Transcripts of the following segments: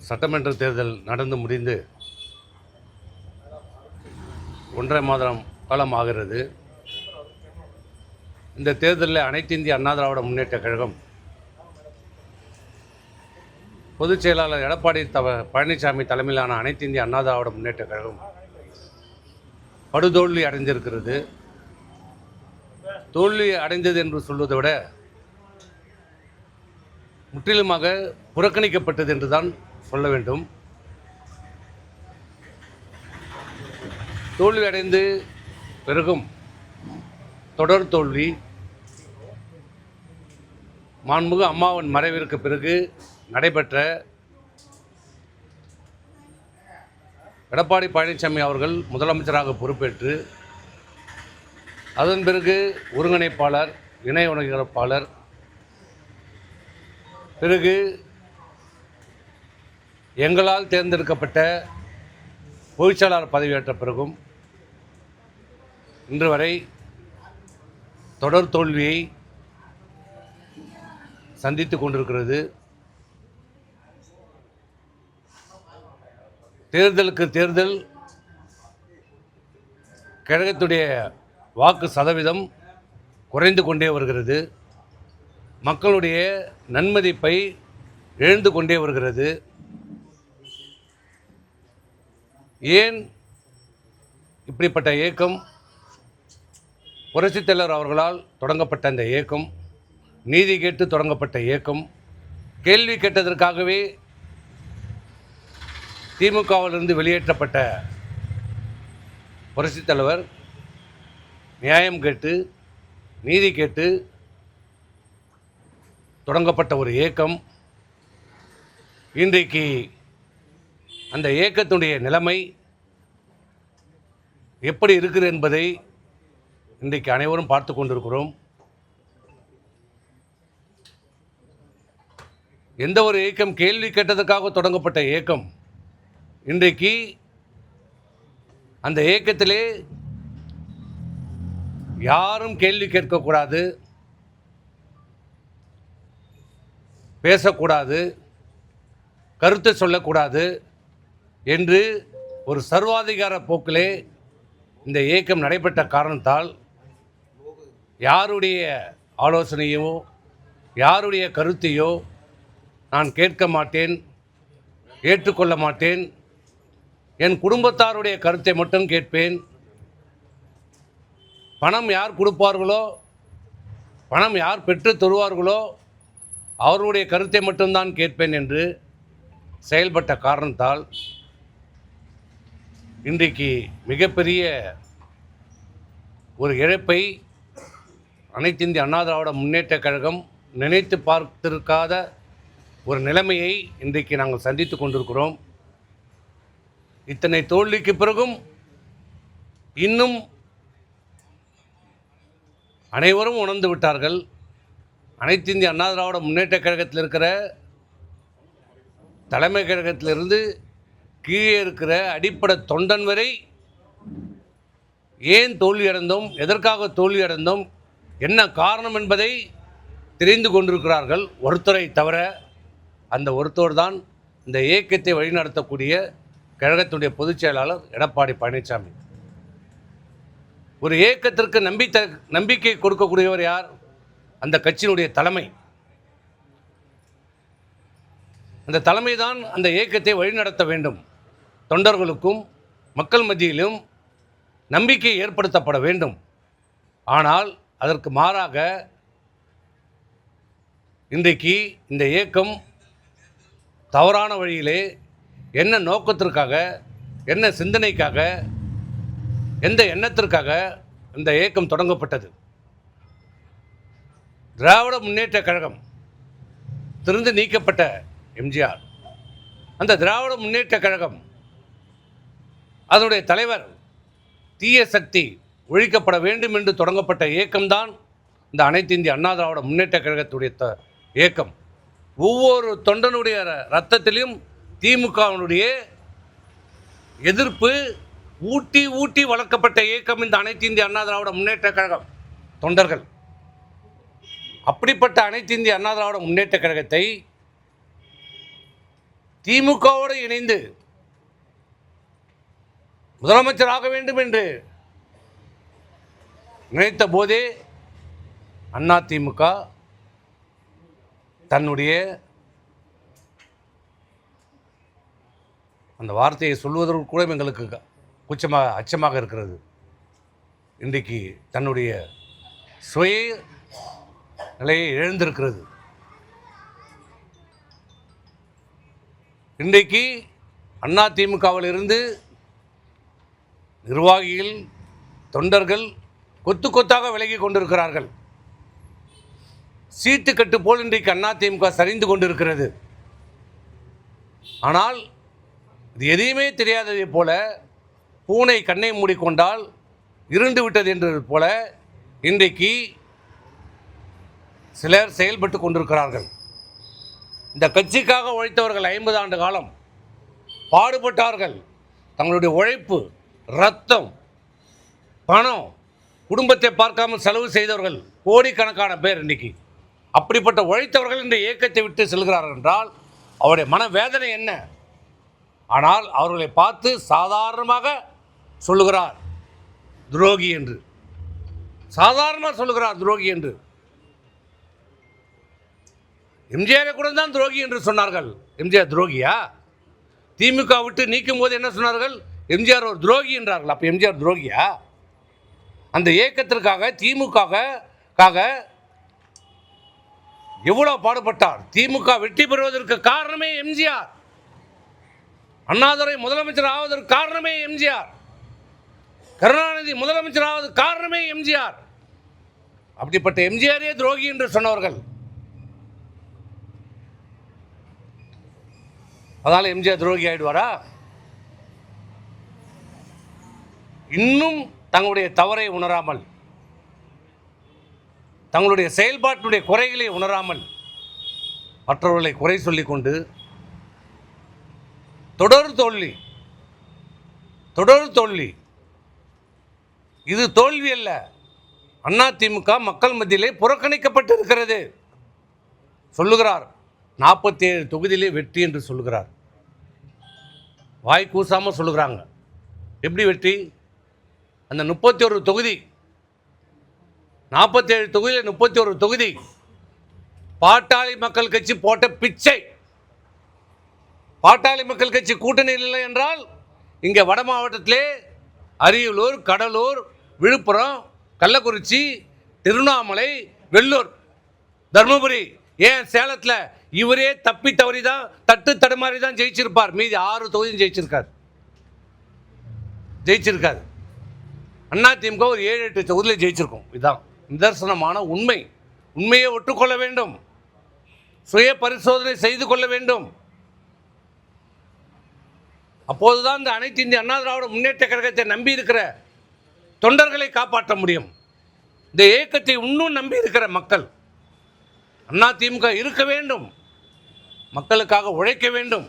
சட்டமன்ற தேர்தல் நடந்து முடிந்து 1.5 மாதம் காலம் ஆகிறது. இந்த தேர்தலில் அனைத்து இந்திய அண்ணா திராவிட முன்னேற்ற கழகம் பொதுச் செயலாளர் எடப்பாடி பழனிசாமி தலைமையிலான அனைத்து இந்திய அண்ணா திராவிட முன்னேற்ற கழகம் படுதோல்வி அடைந்திருக்கிறது. தோல்வி அடைந்தது என்று சொல்வதை விட முற்றிலுமாக புறக்கணிக்கப்பட்டது என்றுதான் சொல்ல வேண்டும். தோல்வி அடைந்து பிறகும் தொடர் தோல்வி. மாண்புமிகு அம்மாவின் மறைவிற்கு பிறகு நடைபெற்ற எடப்பாடி பழனிசாமி அவர்கள் முதலமைச்சராக பொறுப்பேற்று அதன் பிறகு ஒருங்கிணைப்பாளர், இணை ஒருங்கிணைப்பாளர், பிறகு எங்களால் தேர்ந்தெடுக்கப்பட்ட பொதுச்செயலாளர் பதவியேற்ற பிறகும் இன்று வரை தொடர் தோல்வியை சந்தித்து கொண்டிருக்கிறது. தேர்தலுக்கு தேர்தல் கழகத்துடைய வாக்கு சதவீதம் குறைந்து கொண்டே வருகிறது. மக்களுடைய நன்மதிப்பை இழந்து கொண்டே வருகிறது. ஏன் இப்படிப்பட்ட இயக்கம்? புரட்சித் தலைவர் அவர்களால் தொடங்கப்பட்ட இந்த இயக்கம், நீதி கேட்டு தொடங்கப்பட்ட இயக்கம், கேள்வி கேட்டதற்காகவே திமுகவிலிருந்து வெளியேற்றப்பட்ட புரட்சித் தலைவர் நியாயம் கேட்டு நீதி கேட்டு தொடங்கப்பட்ட ஒரு இயக்கம். இன்றைக்கு அந்த இயக்கத்துடைய நிலைமை எப்படி இருக்கிறது என்பதை இன்றைக்கு அனைவரும் பார்த்து கொண்டிருக்கிறோம். எந்த ஒரு இயக்கம் கேள்வி கேட்டதற்காக தொடங்கப்பட்ட இயக்கம் இன்றைக்கு அந்த இயக்கத்திலே யாரும் கேள்வி கேட்கக்கூடாது, பேசக்கூடாது, கருத்து சொல்லக்கூடாது என்று ஒரு சர்வாதிகார போக்கிலே இந்த இயக்கம் நடைபெற்ற காரணத்தால் யாருடைய ஆலோசனையோ யாருடைய கருத்தையோ நான் கேட்க மாட்டேன், ஏற்றுக்கொள்ள மாட்டேன். என் குடும்பத்தாருடைய கருத்தை மட்டும் கேட்பேன். பணம் யார் கொடுப்பார்களோ, பணம் யார் பெற்று தருவார்களோ அவர்களுடைய கருத்தை மட்டும்தான் கேட்பேன் என்று செயல்பட்ட காரணத்தால் இன்றைக்கு மிகப்பெரிய ஒரு இழப்பை அனைத்து இந்திய அண்ணா திராவிட முன்னேற்ற கழகம் நினைத்து பார்த்திருக்காத ஒரு நிலைமையை இன்றைக்கு நாங்கள் சந்தித்து கொண்டிருக்கிறோம். இத்தனை தோல்விக்கு பிறகும் இன்னும் அனைவரும் உணர்ந்து விட்டார்கள். அனைத்து இந்திய அண்ணா திராவிட முன்னேற்ற கழகத்தில் இருக்கிற தலைமை கழகத்திலிருந்து கீழே இருக்கிற அடிப்படை தொண்டன் வரை ஏன் தோல்வியடைந்தோம், எதற்காக தோல்வியடைந்தோம், என்ன காரணம் என்பதை தெரிந்து கொண்டிருக்கிறார்கள். ஒருத்தரை தவிர அந்த ஒருத்தர் தான் இந்த இயக்கத்தை வழிநடத்தக்கூடிய கழகத்துடைய பொதுச் செயலாளர் எடப்பாடி பழனிசாமி. ஒரு இயக்கத்திற்கு நம்பிக்கை கொடுக்கக்கூடியவர் யார்? அந்த கட்சியினுடைய தலைமை. அந்த தலைமை தான் அந்த இயக்கத்தை வழிநடத்த வேண்டும். தொண்டர்களுக்கும் மக்கள் மத்தியிலும் நம்பிக்கை ஏற்படுத்தப்பட வேண்டும். ஆனால் அதற்கு மாறாக இன்றைக்கு இந்த இயக்கம் தவறான வழியிலே என்ன நோக்கத்திற்காக, என்ன சிந்தனைக்காக, எந்த எண்ணத்திற்காக இந்த இயக்கம் தொடங்கப்பட்டது? திராவிட முன்னேற்ற கழகம் திருந்து நீக்கப்பட்ட எம்ஜிஆர், அந்த திராவிட முன்னேற்ற கழகம் அதனுடைய தலைவர் தீய சக்தி ஒழிக்கப்பட வேண்டும் என்று தொடங்கப்பட்ட இயக்கம்தான் இந்த அனைத்து இந்திய அண்ணா திராவிட முன்னேற்ற கழகத்துடைய இயக்கம். ஒவ்வொரு தொண்டனுடைய இரத்தத்திலும் திமுகவினுடைய எதிர்ப்பு ஊட்டி ஊட்டி வளர்க்கப்பட்ட இயக்கம் இந்த அனைத்து இந்திய அண்ணா திராவிட முன்னேற்ற கழகம் தொண்டர்கள். அப்படிப்பட்ட அனைத்து இந்திய அண்ணா திராவிட முன்னேற்ற கழகத்தை திமுகவோடு இணைந்து முதலமைச்சராக வேண்டும் என்று நினைத்த போதே அதிமுக தன்னுடைய அந்த வார்த்தையை சொல்வதற்கு கூட எங்களுக்கு அச்சமாக இருக்கிறது. இன்றைக்கு தன்னுடைய சுய நிலையை இழந்திருக்கிறது. இன்றைக்கு அதிமுகவில் இருந்து நிர்வாகிகள், தொண்டர்கள் கொத்து கொத்தாக விலகி கொண்டிருக்கிறார்கள். சீட்டு கட்டு போல் இன்றைக்கு அதிமுக சரிந்து கொண்டிருக்கிறது. ஆனால் இது எதையுமே தெரியாததை போல, பூனை கண்ணை மூடிக்கொண்டால் இருண்டு விட்டது என்றது போல இன்றைக்கு சிலர் செயல்பட்டு கொண்டிருக்கிறார்கள். இந்த கட்சிக்காக உழைத்தவர்கள் 50 ஆண்டு காலம் பாடுபட்டார்கள். தங்களுடைய உழைப்பு, ரத்தம், பணம், குடும்பத்தை பார்க்காமல் செலவு செய்தவர்கள் கோடிக்கணக்கான பேர் இன்றைக்கி. அப்படிப்பட்ட உழைத்தவர்கள் இந்த இயக்கத்தை விட்டு செல்கிறார்கள் என்றால் அவருடைய மனவேதனை என்ன? ஆனால் அவர்களை பார்த்து சாதாரணமாக சொல்லுகிறார் துரோகி என்று. சாதாரணமாக சொல்லுகிறார் துரோகி என்று. எம்ஜிஆரை கூட தான் துரோகி என்று சொன்னார்கள். எம்ஜிஆர் துரோகியா? திமுக விட்டு நீக்கும் போது என்ன சொன்னார்கள்? எம்ஜிஆர் ஒரு துரோகி என்றார்கள். அப்போ எம்ஜிஆர் துரோகியா? அந்த இயக்கத்திற்காக, திமுகவுக்காக எவ்வளோ பாடுபட்டார். திமுக வெற்றி பெறுவதற்கு காரணமே எம்ஜிஆர். அண்ணாதுரை முதலமைச்சர் ஆவதற்கு காரணமே எம்ஜிஆர். கருணாநிதி முதலமைச்சர் ஆவதற்கு காரணமே எம்ஜிஆர். அப்படிப்பட்ட எம்ஜிஆரே துரோகி என்று சொன்னவர்கள். அதனால் எம்ஜிஆர் துரோகி ஆயிடுவாரா? இன்னும் தங்களுடைய தவறை உணராமல், தங்களுடைய செயல்பாட்டினுடைய குறைகளை உணராமல் மற்றவர்களை குறை சொல்லிக்கொண்டு தொடர் தோல்வி. இது தோல்வி அல்ல. அதிமுக மக்கள் மத்தியிலே புறக்கணிக்கப்பட்டிருக்கிறது. சொல்லுகிறார் 47 தொகுதியிலே வெற்றி என்று சொல்லுகிறார். வாய் கூசாமல் சொல்லுகிறாங்க. எப்படி வெற்றி? அந்த 31 தொகுதி, 47 தொகுதியில் 31 தொகுதி பாட்டாளி மக்கள் கட்சி போட்ட பிச்சை. பாட்டாளி மக்கள் கட்சி கூட்டணியில் இல்லை என்றால் இங்கே வட மாவட்டத்திலே அரியலூர், கடலூர், விழுப்புரம், கள்ளக்குறிச்சி, திருவண்ணாமலை, வெள்ளூர், தருமபுரி, ஏன் சேலத்தில் இவரே தப்பி தவறி தான், தட்டு தடுமாறி தான் ஜெயிச்சிருப்பார். மீதி 6 தொகுதியும் ஜெயிச்சிருக்காது. அதிமுக ஒரு 7-8 தொகுதியில் ஜெயிச்சிருக்கும். இதுதான் நிதர்சனமான உண்மை. உண்மையை ஒற்றுக்கொள்ள வேண்டும். சுய பரிசோதனை செய்து கொள்ள வேண்டும். அப்போதுதான் இந்த அனைத்து இந்திய அண்ணா திராவிட முன்னேற்ற கழகத்தை நம்பி இருக்கிற தொண்டர்களை காப்பாற்ற முடியும். இந்த இயக்கத்தை இன்னும் நம்பி இருக்கிற மக்கள், அதிமுக இருக்க வேண்டும், மக்களுக்காக உழைக்க வேண்டும்,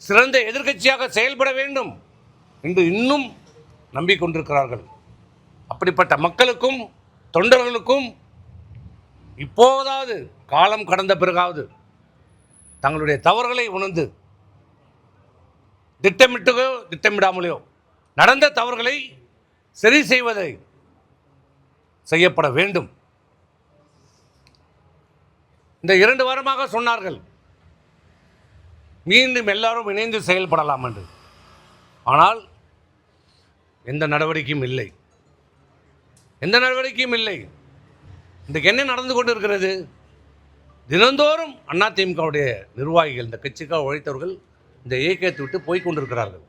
சிறந்த எதிர்க்கட்சியாக செயல்பட வேண்டும் என்று இன்னும் நம்பிக்கொண்டிருக்கிறார்கள். அப்படிப்பட்ட மக்களுக்கும் தொண்டர்களுக்கும் இப்போதாவது, காலம் கடந்த பிறகாவது தங்களுடைய தவறுகளை உணர்ந்து திட்டமிடாமலையோ நடந்த தவறுகளை சரி செய்யப்பட வேண்டும். இந்த 2 வாரமாக சொன்னார்கள் மீண்டும் எல்லாரும் இணைந்து செயல்படலாம் என்று. ஆனால் எந்த நடவடிக்கையும் இல்லை. இன்றைக்கு என்ன நடந்து கொண்டு இருக்கிறது? தினந்தோறும் அதிமுகவுடைய நிர்வாகிகள், இந்த கட்சிக்காக உழைத்தவர்கள் இந்த இயக்கத்தை விட்டு போய்கொண்டிருக்கிறார்கள்.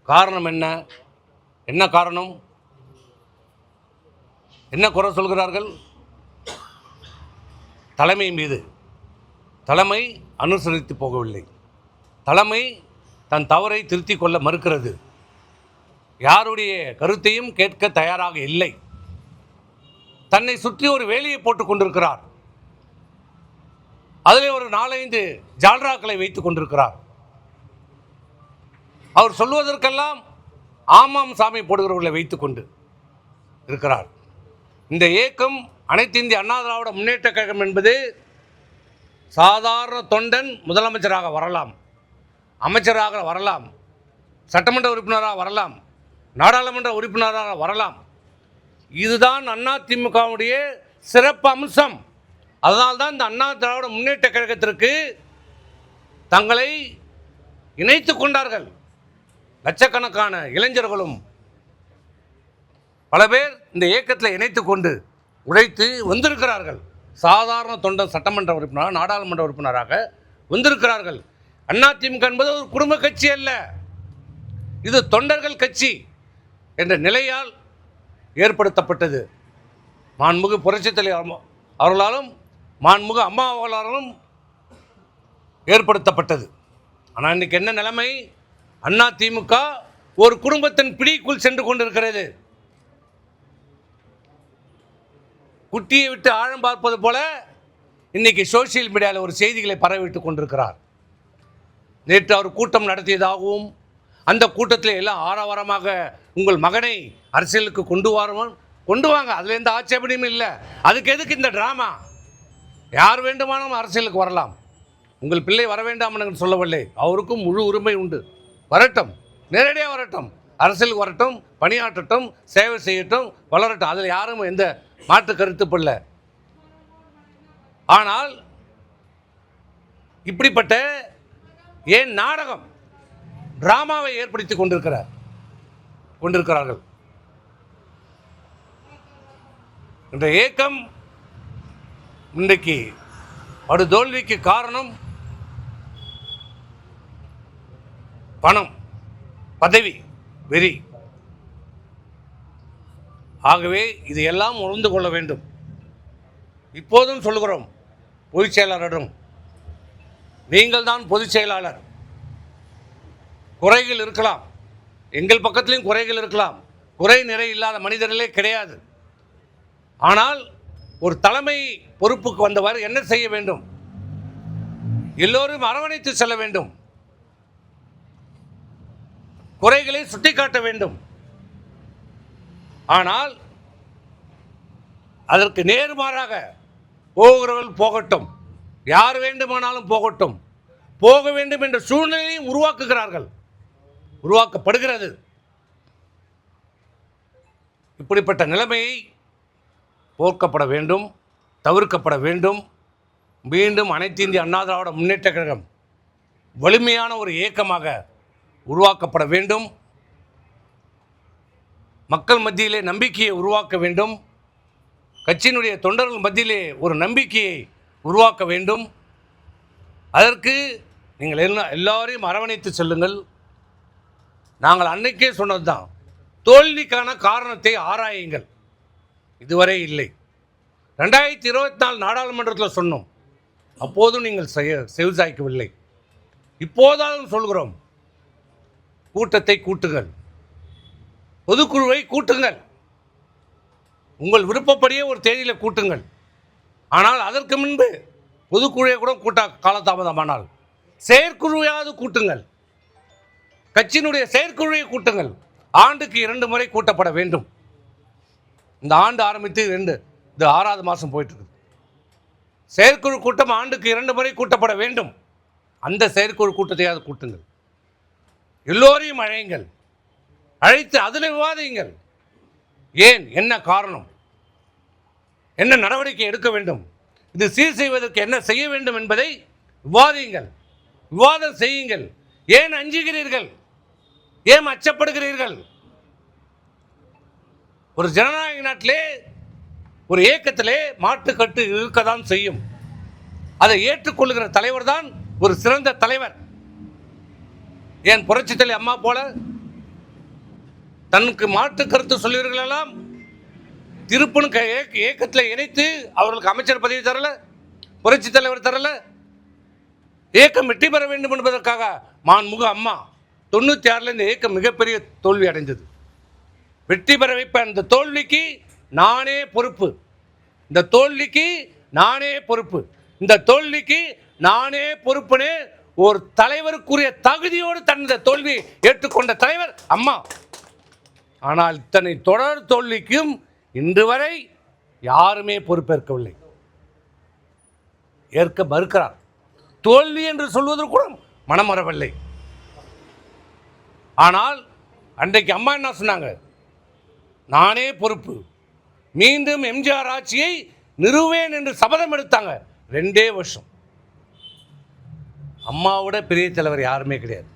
காரணம் என்ன? என்ன காரணம்? என்ன குறை சொல்கிறார்கள்? தலைமை மீது. தலைமை அனுசரித்து போகவில்லை. தலைமை தன் தவறை திருத்திக் கொள்ள மறுக்கிறது. யாருடைய கருத்தையும் கேட்க தயாராக இல்லை. தன்னை சுற்றி ஒரு வேலியை போட்டுக் கொண்டிருக்கிறார். அதில் ஒரு 4-5 ஜால்ராக்களை வைத்துக் கொண்டிருக்கிறார். அவர் சொல்வதற்கெல்லாம் ஆமாம் சாமி போடுகிறவர்களை வைத்துக் கொண்டு இருக்கிறார். இந்த இயக்கம் அனைத்து இந்திய அண்ணா திராவிட முன்னேற்ற கழகம் என்பது சாதாரண தொண்டன் முதலமைச்சராக வரலாம். அமைச்சராக வரலாம், சட்டமன்ற உறுப்பினராக வரலாம், நாடாளுமன்ற உறுப்பினராக வரலாம். இதுதான் அதிமுகவுடைய சிறப்பு அம்சம். அதனால்தான் இந்த அண்ணா திராவிட முன்னேற்ற கழகத்திற்கு தங்களை இணைத்து கொண்டார்கள். லட்சக்கணக்கான இளைஞர்களும் பல பேர் இந்த இயக்கத்தில் இணைத்து கொண்டு உழைத்து வந்திருக்கிறார்கள். சாதாரண தொண்டன் சட்டமன்ற உறுப்பினராக, நாடாளுமன்ற உறுப்பினராக வந்திருக்கிறார்கள். அதிமுக என்பது ஒரு குடும்ப கட்சி அல்ல, இது தொண்டர்கள் கட்சி என்ற நிலையால் ஏற்படுத்தப்பட்டது. மாண்புமிகு புரட்சித் தலைவர் அவர்களாலும் மாண்புமிகு அம்மா அவர்களாலும் ஏற்படுத்தப்பட்டது. ஆனால் இன்றைக்கி என்ன நிலைமை? அதிமுக ஒரு குடும்பத்தின் பிடிக்குள் சென்று கொண்டிருக்கிறது. குட்டியை விட்டு ஆழம் பார்ப்பது போல இன்னைக்கு சோசியல் மீடியாவில் ஒரு செய்திகளை பரவிட்டுக் கொண்டிருக்கிறார். நேற்று அவர் கூட்டம் நடத்தியதாகவும் அந்த கூட்டத்தில் எல்லாம் ஆரவாரமாக உங்கள் மகனை அரசியலுக்கு கொண்டு வாங்க, அதில் எந்த ஆட்சேபனையும் இல்லை. அதுக்கு எதுக்கு இந்த டிராமா? யார் வேண்டுமானாலும் அரசியலுக்கு வரலாம், உங்கள் பிள்ளை வர வேண்டாம் என்று சொல்லவில்லை. அவருக்கும் முழு உரிமை உண்டு. வரட்டும், நேரடியாக வரட்டும், அரசியலுக்கு வரட்டும், பணியாற்றட்டும், சேவை செய்யட்டும், வளரட்டும். அதில் யாரும் எந்த மாற்று கருத்துப்படல. ஆனால் இப்படிப்பட்ட ஏன் நாடகம் டிராமாவை ஏற்படுத்தி கொண்டிருக்கிறார்கள். இந்த இயக்கம் இன்றைக்கு தோல்விக்கு காரணம் பணம், பதவி, வெறி. ஆகவே இதையெல்லாம் உணர்ந்து கொள்ள வேண்டும். இப்போதும் சொல்கிறோம் பொதுச் செயலாளரிடம், நீங்கள் தான் பொதுச் செயலாளர். குறைகள் இருக்கலாம், எங்கள் பக்கத்திலையும் குறைகள் இருக்கலாம். குறை நிறை இல்லாத மனிதர்களே கிடையாது. ஆனால் ஒரு தலைமை பொறுப்புக்கு வந்தவர் என்ன செய்ய வேண்டும்? எல்லோரும் அரவணைத்து செல்ல வேண்டும், குறைகளை சுட்டிக்காட்ட வேண்டும். ஆனால் அதற்கு நேர்மாறாக போகிறவர்கள் போகட்டும், யார் வேண்டுமானாலும் போகட்டும், போக வேண்டும் என்ற சூழ்நிலையும் உருவாக்கப்படுகிறது. இப்படிப்பட்ட நிலைமையை போக்கப்பட வேண்டும், தவிர்க்கப்பட வேண்டும். மீண்டும் அனைத்து இந்திய அண்ணா திராவிட முன்னேற்ற கழகம் வலிமையான ஒரு இயக்கமாக உருவாக்கப்பட வேண்டும். மக்கள் மத்தியிலே நம்பிக்கையை உருவாக்க வேண்டும். கட்சியினுடைய தொண்டர்கள் மத்தியிலே ஒரு நம்பிக்கையை உருவாக்க வேண்டும். அதற்கு நீங்கள் எல்லாரையும் அரவணைத்து செல்லுங்கள். நாங்கள் அன்னைக்கே சொன்னது தான், தோல்விக்கான காரணத்தை ஆராயுங்கள். இதுவரை இல்லை. 2024 நாடாளுமன்றத்தில் சொன்னோம், அப்போதும் நீங்கள் செவிசாய்க்கவில்லை. இப்போதாலும் சொல்கிறோம், கூட்டத்தை கூட்டுங்கள், பொதுக்குழுவை கூட்டுங்கள், உங்கள் விருப்பப்படியே ஒரு தேதியில் கூட்டுங்கள். ஆனால் அதற்கு முன்பு பொதுக்குழுவை கூட கூட்ட காலதாமதமானால் செயற்குழுவையாவது கூட்டுங்கள், கட்சியினுடைய செயற்குழுவை கூட்டுங்கள். ஆண்டுக்கு 2 முறை கூட்டப்பட வேண்டும். இந்த ஆண்டு ஆரம்பித்து இது 6வது மாதம் போயிட்டுருக்குது. செயற்குழு கூட்டம் ஆண்டுக்கு 2 முறை கூட்டப்பட வேண்டும். அந்த செயற்குழு கூட்டத்தையாவது கூட்டுங்கள். எல்லோரையும் அழைத்து அதில் விவாதியுங்கள். ஏன், என்ன காரணம், என்ன நடவடிக்கை எடுக்க வேண்டும், இது சீர் செய்வதற்கு என்ன செய்ய வேண்டும் என்பதை விவாதம் செய்யுங்கள். ஏன் அஞ்சுகிறீர்கள்? ஏன் அச்சப்படுகிறீர்கள்? ஒரு ஜனநாயக நாட்டிலே, ஒரு இயக்கத்திலே மாட்டுக்கட்டு இருக்கத்தான் செய்யும். அதை ஏற்றுக்கொள்ளுகிற தலைவர் தான் ஒரு சிறந்த தலைவர். ஏன் புரட்சித் தலைவி அம்மா போல தனக்கு மாற்று கருத்து சொல்லியவர்களெல்லாம் திருப்பணு இயக்கத்தில் இணைத்து அவர்களுக்கு அமைச்சர் பதவி தரல, புரட்சி தலைவர் தரல. இயக்கம் வெற்றி பெற வேண்டும் என்பதற்காக மாண்புமிகு அம்மா 96 இந்த இயக்கம் மிகப்பெரிய தோல்வி அடைந்தது. வெற்றி பெற வைப்ப அந்த தோல்விக்கு நானே பொறுப்பு, இந்த தோல்விக்கு நானே பொறுப்புனே ஒரு தலைவருக்குரிய தகுதியோடு தன்னுடைய தோல்வியை ஏற்றுக்கொண்ட தலைவர் அம்மா. ஆனால் இத்தனை தொடர் தோல்விக்கும் இன்று வரை யாருமே பொறுப்பேற்கவில்லை, ஏற்க மறுக்கிறார். தோல்வி என்று சொல்வதற்கு கூட மனம் வரவில்லை. ஆனால் அன்றைக்கு அம்மா என்ன சொன்னாங்க, நானே பொறுப்பு, மீண்டும் எம்ஜிஆர் ஆட்சியை நிறுவேன் என்று சபதம் எடுத்தாங்க. 2 வருஷம். அம்மாவோட பெரிய தலைவர் யாருமே கிடையாது.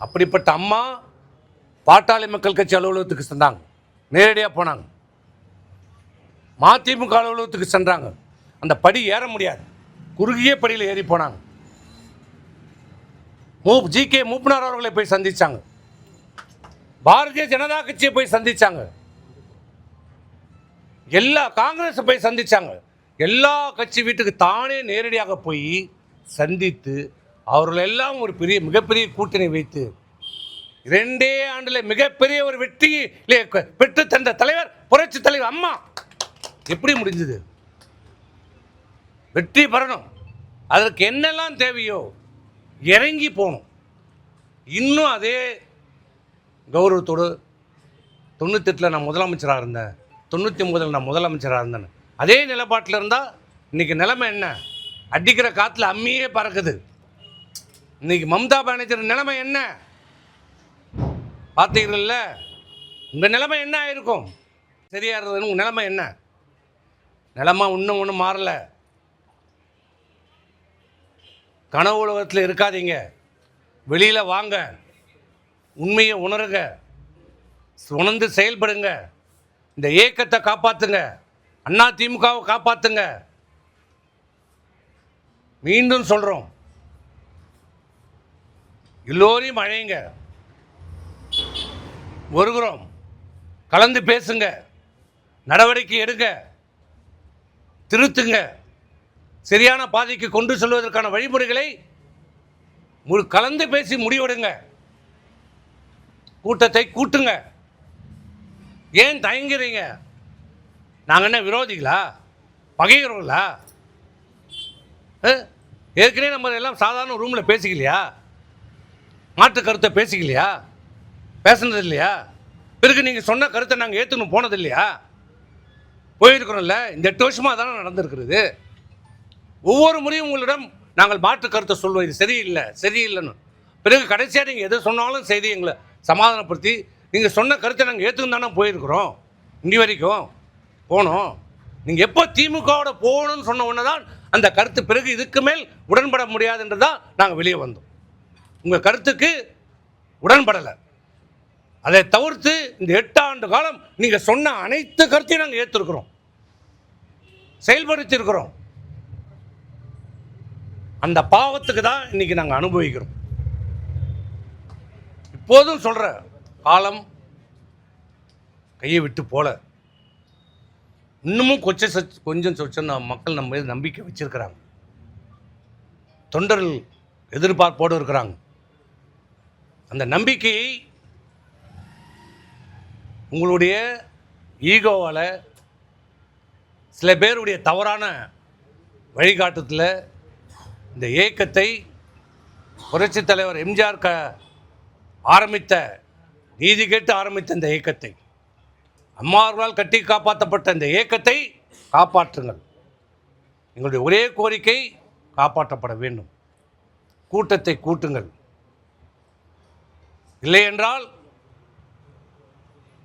அப்படிப்பட்ட அம்மா பாட்டாளி மக்கள் கட்சி அலுவலகத்துக்கு சென்றாங்க, நேரடியாக போனாங்க. மதிமுக அலுவலகத்துக்கு சென்றாங்க, அந்த படி ஏற முடியாது, குறுகிய படியில் ஏறி போனாங்க. ஜி.கே. மூப்பனார் அவர்களை போய் சந்திச்சாங்க, பாரதிய ஜனதா கட்சியை போய் சந்திச்சாங்க, எல்லா காங்கிரஸை போய் சந்திச்சாங்க. எல்லா கட்சி வீட்டுக்கு தானே நேரடியாக போய் சந்தித்து அவர்கள் எல்லாம் ஒரு மிகப்பெரிய கூட்டணி வைத்து 2 ஆண்டுல மிகப்பெரிய ஒரு வெற்றி பெற்று தந்த தலைவர் புரட்சி தலைவர் அம்மா. எப்படி முடிஞ்சது? வெற்றி பெறணும், அதற்கு என்னெல்லாம் தேவையோ இறங்கி போகணும். இன்னும் அதே கௌரவத்தோடு 98 நான் முதலமைச்சராக இருந்தேன், 99 நான் முதலமைச்சராக இருந்தேன், அதே நிலைப்பாட்டில் இருந்தால் இன்றைக்கி நிலைமை என்ன? அடிக்கிற காற்றுல அம்மியே பறக்குது. இன்னைக்கு மம்தா பானர்ஜி நிலைமை என்ன பார்த்தீங்கல்ல? உங்கள் நிலைமை என்ன ஆயிருக்கும்? சரியா இருந்தது உங்கள் நிலைமை என்ன? நிலைமை ஒன்றும் மாறல. கனவு உலகத்தில் இருக்காதீங்க, வெளியில் வாங்க, உண்மையை உணருங்க, உணர்ந்து செயல்படுங்க, இந்த இயக்கத்தை காப்பாற்றுங்க, அதிமுகவை காப்பாற்றுங்க. மீண்டும் சொல்கிறோம், எல்லோரையும் அழைங்க, வருகிறோம், கலந்து பேசுங்க, நடவடிக்கை எடுங்க, திருத்துங்க, சரியான பாதைக்கு கொண்டு செல்வதற்கான வழிமுறைகளை கலந்து பேசி முடிவெடுங்க, கூட்டத்தை கூட்டுங்க. ஏன் தயங்குறீங்க? நாங்கள் என்ன விரோதிகளா, பகைகிறோங்களா? ஏற்கனவே நம்ம எல்லாம் சாதாரண ரூமில் பேசிக்கலையா? மாற்று கருத்தை பேசிக்கலையா? பேசுனது இல்லையா? பிறகு நீங்கள் சொன்ன கருத்தை நாங்கள் ஏற்றுக்கணும் போனது இல்லையா? போயிருக்கிறோம்ல. இந்த 8 வருஷமாக தானே நடந்திருக்கிறது. ஒவ்வொரு முறையும் உங்களிடம் நாங்கள் மாற்று கருத்தை சொல்லுவோம், இது சரியில்லைன்னு. பிறகு கடைசியாக நீங்கள் எது சொன்னாலும் செய்தி எங்களை சமாதானப்படுத்தி நீங்கள் சொன்ன கருத்தை நாங்கள் ஏற்றுக்கணும் தானே போயிருக்கிறோம். இங்கே வரைக்கும் போனோம். நீங்கள் எப்போ திமுகவோட போகணும்னு சொன்ன உடனே தான் அந்த கருத்து, பிறகு இதுக்கு மேல் உடன்பட முடியாதுன்று தான் நாங்கள் வெளியே வந்தோம். உங்கள் கருத்துக்கு உடன்படலை. அதை தவிர்த்து இந்த 8 ஆண்டு காலம் நீங்கள் சொன்ன அனைத்து கருத்தையும் நாங்கள் ஏற்றிருக்கிறோம், செயல்படுத்தியிருக்கிறோம். அந்த பாவத்துக்கு தான் இன்னைக்கு நாங்கள் அனுபவிக்கிறோம். இப்போதும் சொல்கிற காலம் கையை விட்டு போல. இன்னமும் கொஞ்சம் சொச்சம் மக்கள் நம்ம மீது நம்பிக்கை வச்சிருக்கிறாங்க, தொண்டர்கள் எதிர்பார்ப்போடு இருக்கிறாங்க. அந்த நம்பிக்கையை உங்களுடைய ஈகோவால், சில பேருடைய தவறான வழிகாட்டுதல் இந்த இயக்கத்தை, புரட்சித் தலைவர் எம்ஜிஆர் ஆரம்பித்த, நீதி கேட்டு ஆரம்பித்த இந்த இயக்கத்தை, அம்மாவர்களால் கட்டி காப்பாற்றப்பட்ட இந்த இயக்கத்தை காப்பாற்றுங்கள். எங்களுடைய ஒரே கோரிக்கை காப்பாற்றப்பட வேண்டும். கூட்டத்தை கூட்டுங்கள். இல்லை என்றால்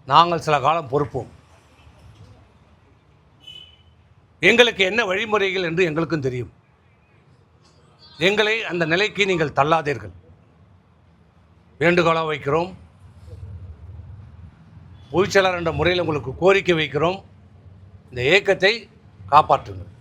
நாங்கள் சில காலம் பொறுப்போம். எங்களுக்கு என்ன வழிமுறைகள் என்று எங்களுக்கும் தெரியும். எங்களை அந்த நிலைக்கு நீங்கள் தள்ளாதீர்கள். வேண்டுகோளாக வைக்கிறோம். பொதுச்செயலாளர் என்ற முறையில் உங்களுக்கு கோரிக்கை வைக்கிறோம். இந்த இயக்கத்தை காப்பாற்றுங்கள்.